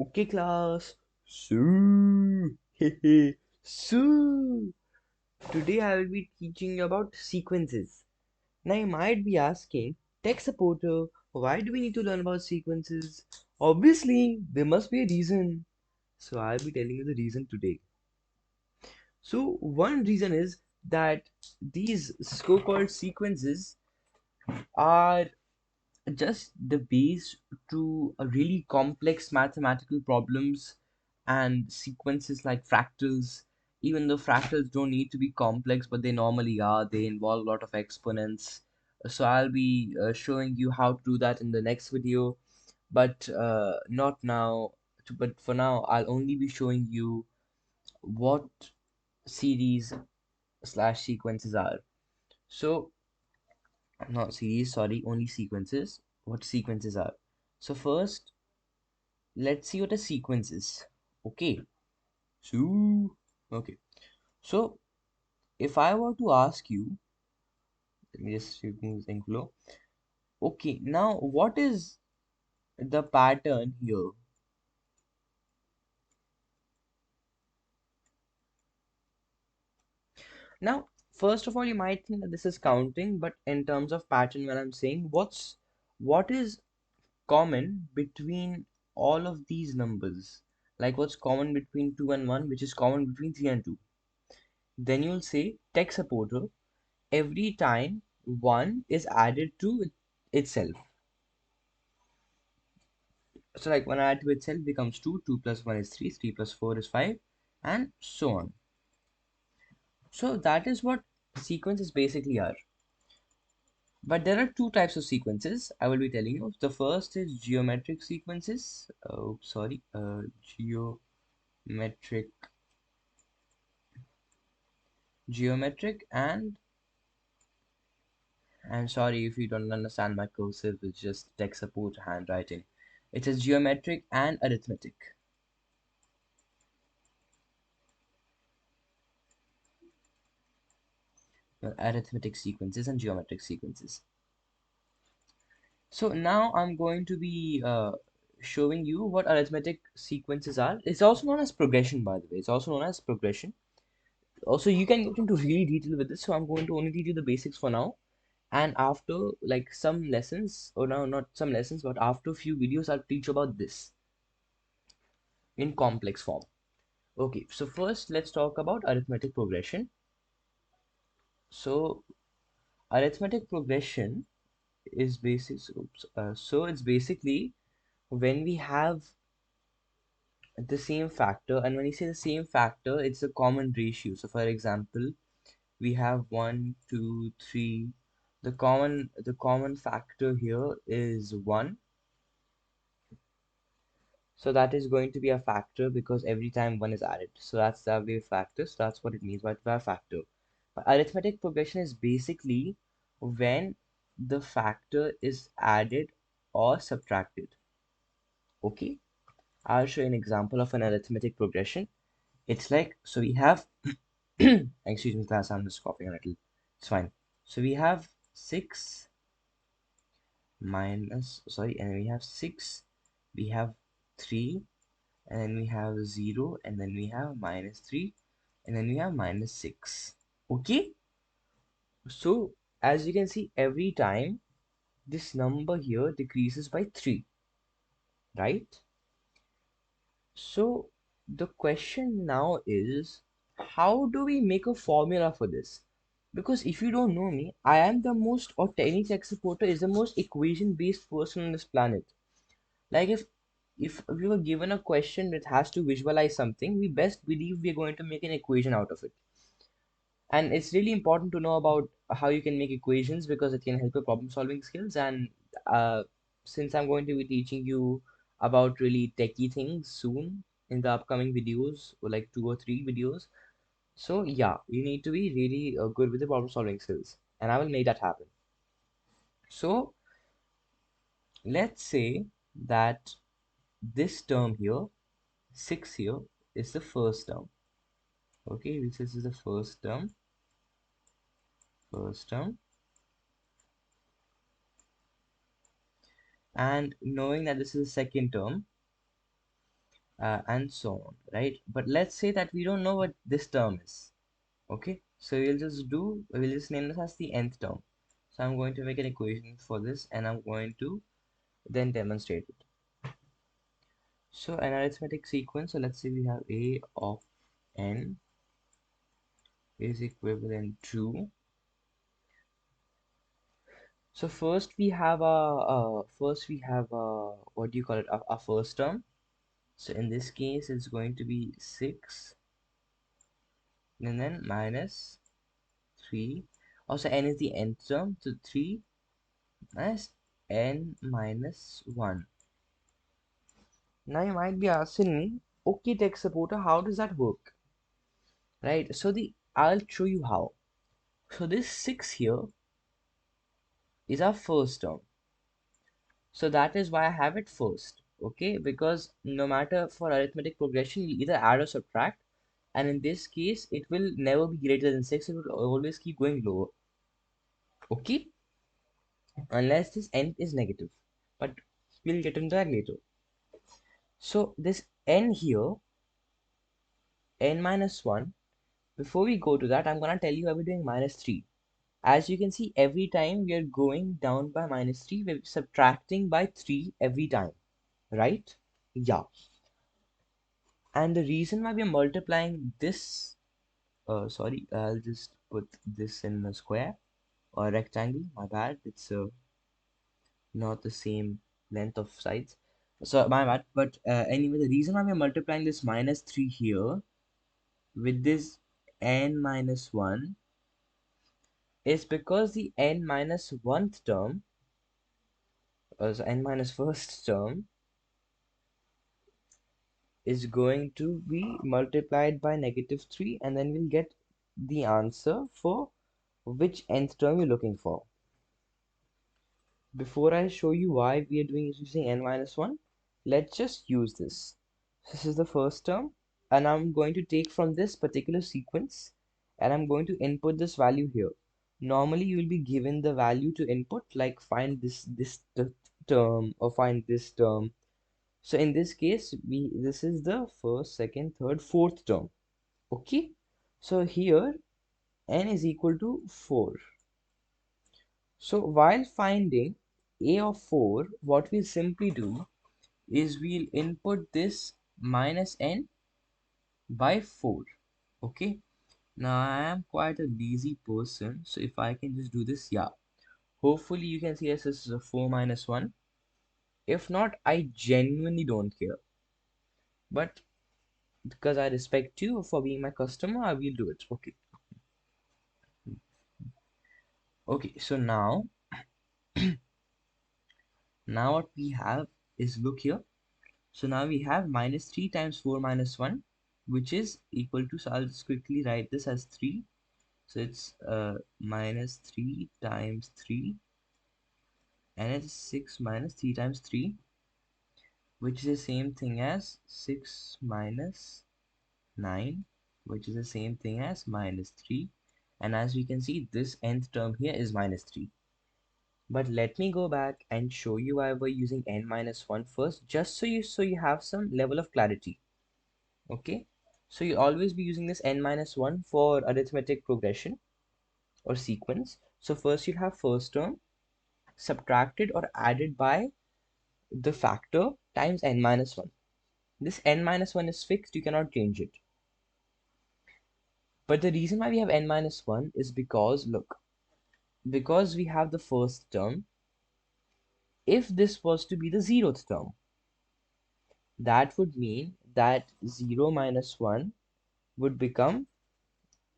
Okay, class. So, so today I will be teaching you about sequences. Now you might be asking, tech supporter, why do we need to learn about sequences? Obviously, there must be a reason. So I'll be telling you the reason today. So one reason is that these so-called sequences are just the base to a really complex mathematical problems and sequences like fractals. Even though fractals don't need to be complex, but they normally are, they involve a lot of exponents. So I'll be showing you how to do that in the next video, but not now. But for now, I'll only be showing you what series slash sequences are. So not series, sorry, only sequences. What sequences are? So first, let's see what a sequence is. Okay. So okay. So if I were to ask you, let me just remove the flow. Okay, now what is the pattern here? Now, first of all, you might think that this is counting, but in terms of pattern, when I'm saying what is common between all of these numbers? Like what's common between 2 and 1, which is common between 3 and 2. Then you'll say tech supporter every time 1 is added to itself. So like 1 added to itself becomes 2, 2 plus 1 is 3, 3 plus 4 is 5, and so on. So that is what sequences basically are. But there are two types of sequences I will be telling you. The first is geometric sequences. Oh, sorry, geometric, geometric, and I'm sorry if you don't understand my cursive. It's just tech support handwriting. It is geometric and arithmetic. Arithmetic sequences and geometric sequences. So now I'm going to be showing you what arithmetic sequences are. It's also known as progression, by the way. It's also known as progression. Also, you can get into really detail with this, so I'm going to only teach you the basics for now. And after like some lessons, or no, not some lessons, but after a few videos, I'll teach you about this in complex form. Okay, so first let's talk about arithmetic progression. So arithmetic progression is so it's basically when we have the same factor, and when you say the same factor, it's a common ratio. So for example, we have 1 2 3. The common factor here is 1. So that is going to be a factor because every time 1 is added, so that's the wave factor. So that's what it means by factor. But arithmetic progression is basically when the factor is added or subtracted. Okay, I'll show you an example of an arithmetic progression. It's like, so we have excuse me class, I'm just coughing a little. It's fine. So we have 6 minus, sorry, and we have 6, we have 3, and then we have 0, and then we have minus 3, and then we have minus 6. Okay, so as you can see, every time this number here decreases by 3, right? So the question now is, how do we make a formula for this? Because if you don't know me, I am the most, or any tech supporter is the most equation based person on this planet. Like if we were given a question that has to visualize something, we best believe we're going to make an equation out of it. And it's really important to know about how you can make equations because it can help your problem solving skills. And uh, since I'm going to be teaching you about really techie things soon in the upcoming videos, or like 2 or 3 videos, so yeah, you need to be really good with the problem solving skills, and I will make that happen. So let's say that this term here, 6 here, is the first term. Okay, this is the first term, and knowing that this is the second term, and so on, right? But let's say that we don't know what this term is. Okay, so we'll just name this as the nth term. So I'm going to make an equation for this and I'm going to then demonstrate it. So an arithmetic sequence, so let's say we have a of n is equivalent to, so first we have what do you call it, our first term. So in this case it's going to be 6 and then minus 3. Also n is the nth term, so 3 minus n minus 1. Now you might be asking me, okay tech supporter, how does that work? Right, so I'll show you how. So this 6 here is our first term. So that is why I have it first. Okay, because no matter for arithmetic progression, you either add or subtract, and in this case, it will never be greater than 6. It will always keep going lower. Okay, unless this n is negative, but we'll get into that later. So this n here, n minus 1. Before we go to that, I'm gonna tell you why we're doing minus 3. As you can see, every time we are going down by minus 3, we're subtracting by 3 every time, right? Yeah. And the reason why we're multiplying this, sorry, I'll just put this in a square or rectangle, my bad, it's not the same length of sides. So, my bad, but anyway, the reason why we're multiplying this minus 3 here with this n minus 1 is because the n minus 1th term, so n minus 1st term, is going to be multiplied by negative 3, and then we'll get the answer for which nth term you're looking for. Before I show you why we are using n minus 1, let's just use this. This is the first term, and I'm going to take from this particular sequence, and I'm going to input this value here. Normally, you will be given the value to input, like find this term or find this term. So in this case, this is the first, second, third, fourth term. Okay, so here n is equal to 4. So while finding a of 4, what we'll simply do is we'll input this minus n by 4. Okay, now I am quite a lazy person, so if I can just do this, yeah, hopefully you can see this is a 4 minus 1. If not, I genuinely don't care, but because I respect you for being my customer, I will do it. Okay, okay, so now what we have is, look here. So now we have minus 3 times 4 minus 1, which is equal to, so I'll just quickly write this as 3. So it's minus 3 times 3, and it's 6 minus 3 times 3, which is the same thing as 6 minus 9, which is the same thing as minus 3. And as we can see, this nth term here is minus 3. But let me go back and show you why we're using n minus 1 first, just so you have some level of clarity. Okay, so you'll always be using this n minus 1 for arithmetic progression or sequence. So first you'll have first term subtracted or added by the factor times n minus 1. This n minus 1 is fixed, you cannot change it. But the reason why we have n minus 1 is because, look, because we have the first term, if this was to be the 0th term, that would mean that 0 minus 1 would become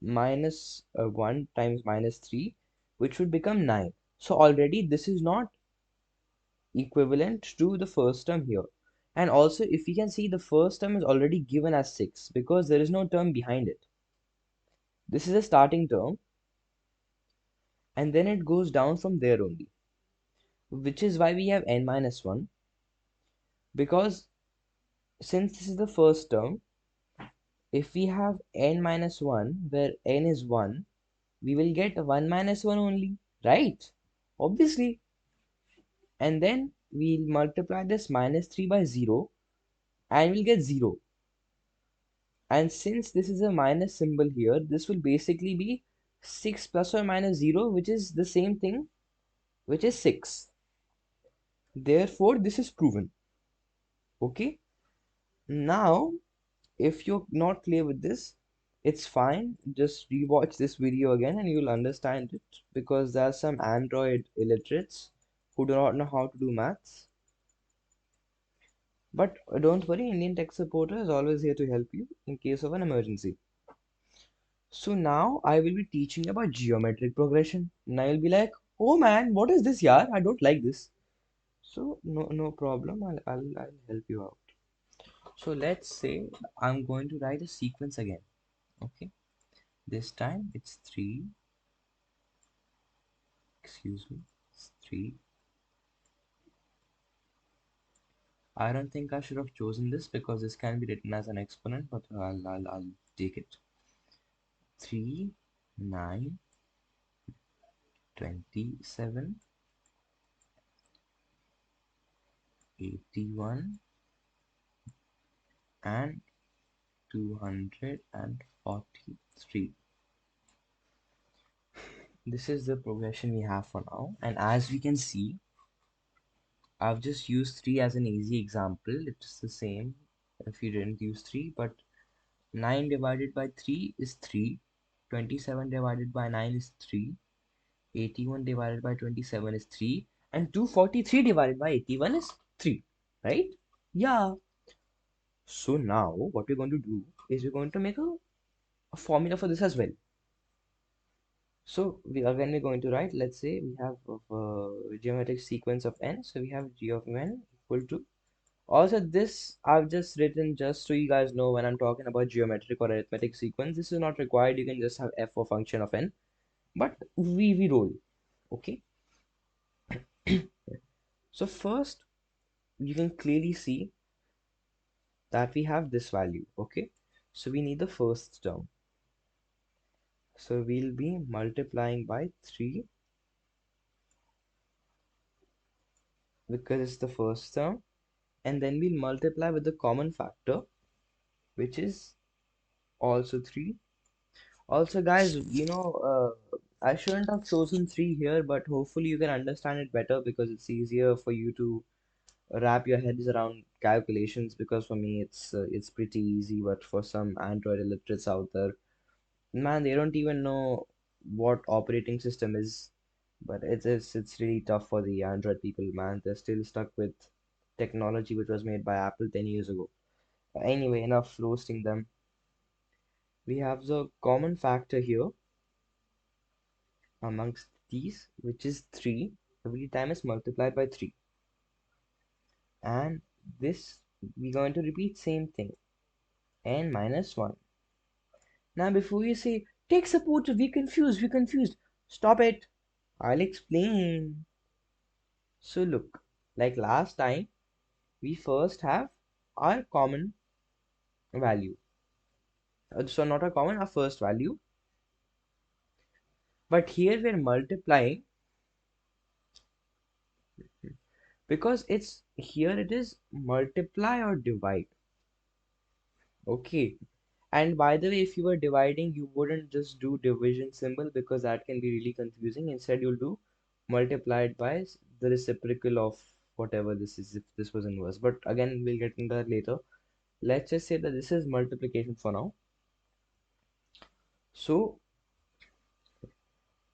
minus 1 times minus 3, which would become 9. So already this is not equivalent to the first term here. And also, if you can see, the first term is already given as 6 because there is no term behind it. This is a starting term, and then it goes down from there only, which is why we have n minus 1, because since this is the first term, if we have n minus 1 where n is 1, we will get 1 minus 1 only, right? Obviously. And then we'll multiply this minus 3 by 0, and we'll get 0. And since this is a minus symbol here, this will basically be 6 plus or minus 0, which is the same thing, which is 6. Therefore, this is proven. Okay. Now, if you're not clear with this, it's fine. Just rewatch this video again and you'll understand it, because there are some Android illiterates who do not know how to do maths. But don't worry, Indian tech supporter is always here to help you in case of an emergency. So now I will be teaching about geometric progression. Now you'll be like, oh man, what is this, yaar? I don't like this. So no problem. I'll help you out. So let's say I'm going to write a sequence again. Okay. This time it's 3. Excuse me. It's 3. I don't think I should have chosen this because this can be written as an exponent, but I'll take it. 3, 9, 27, 81, and 243. This is the progression we have for now, and as we can see, I've just used 3 as an easy example. It's the same if you didn't use 3, but 9 divided by 3 is 3, 27 divided by 9 is 3, 81 divided by 27 is 3, and 243 divided by 81 is 3, right? Yeah. So now what we're going to do is we're going to make a formula for this as well. So we're going to write, let's say we have a geometric sequence of n. So we have g of n equal to, also this I've just written just so you guys know when I'm talking about geometric or arithmetic sequence. This is not required. You can just have f for function of n, but we roll. Okay. So first you can clearly see that we have this value. Okay. So we need the first term. So we'll be multiplying by 3 because it's the first term, and then we'll multiply with the common factor, which is also 3. Also guys, I shouldn't have chosen 3 here, but hopefully you can understand it better because it's easier for you to wrap your heads around calculations, because for me it's pretty easy, but for some Android illiterates out there, man, they don't even know what operating system is. But it's really tough for the Android people, man. They're still stuck with technology which was made by Apple 10 years ago. Anyway, enough roasting them. We have the common factor here amongst these, which is 3. Every time is multiplied by 3. And this, we're going to repeat same thing, n minus 1. Now before you say, take support, we're confused. Stop it. I'll explain. So look, like last time, we first have our common value. So not a common, our first value. But here we're multiplying because it's here it is multiply or divide. Okay. And by the way, if you were dividing, you wouldn't just do division symbol because that can be really confusing. Instead, you'll do multiplied by the reciprocal of whatever this is, if this was inverse. But again, we'll get into that later. Let's just say that this is multiplication for now. So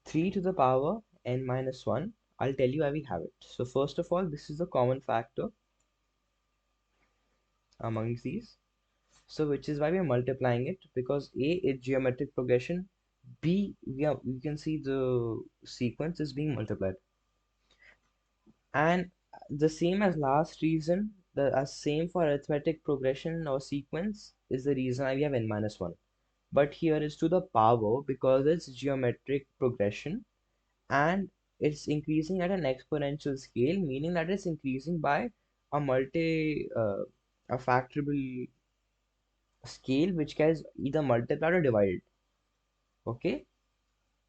3 to the power n minus 1. I'll tell you why we have it. So first of all, this is the common factor amongst these. So which is why we're multiplying it, because A, it's geometric progression. B, we can see the sequence is being multiplied. And the same as last reason, the same for arithmetic progression or sequence is the reason why we have n minus 1. But here is to the power because it's geometric progression and it's increasing at an exponential scale, meaning that it's increasing by a factorable scale which gets either multiplied or divided. Okay,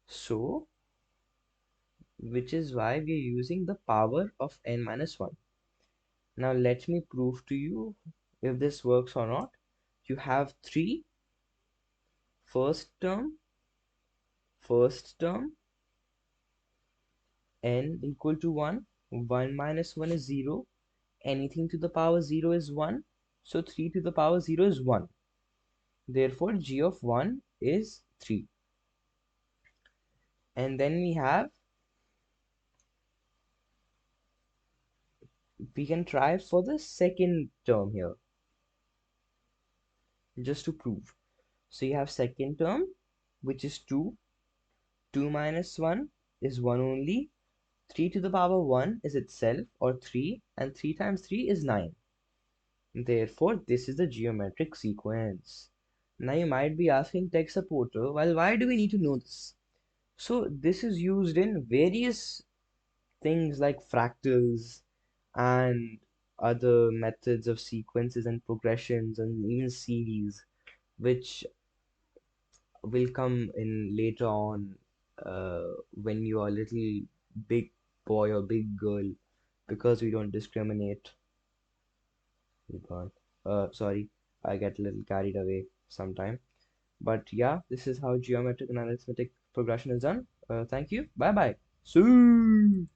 so which is why we are using the power of n minus 1. Now let me prove to you if this works or not. You have 3, first term, first term, n equal to 1. 1 minus 1 is 0. Anything to the power 0 is 1. So 3 to the power 0 is 1. Therefore, g of 1 is 3. And then we can try for the second term here, just to prove. So you have second term, which is 2. 2 minus 1 is 1 only. 3 to the power 1 is itself, or 3, and 3 times 3 is 9. Therefore, this is the geometric sequence. Now you might be asking tech supporter, well, why do we need to know this? So this is used in various things like fractals and other methods of sequences and progressions and even series, which will come in later on when you are a little big boy or big girl, because we don't discriminate. Oh God. Sorry, I get a little carried away sometime. But yeah, this is how geometric and arithmetic progression is done. Thank you. Bye bye. See.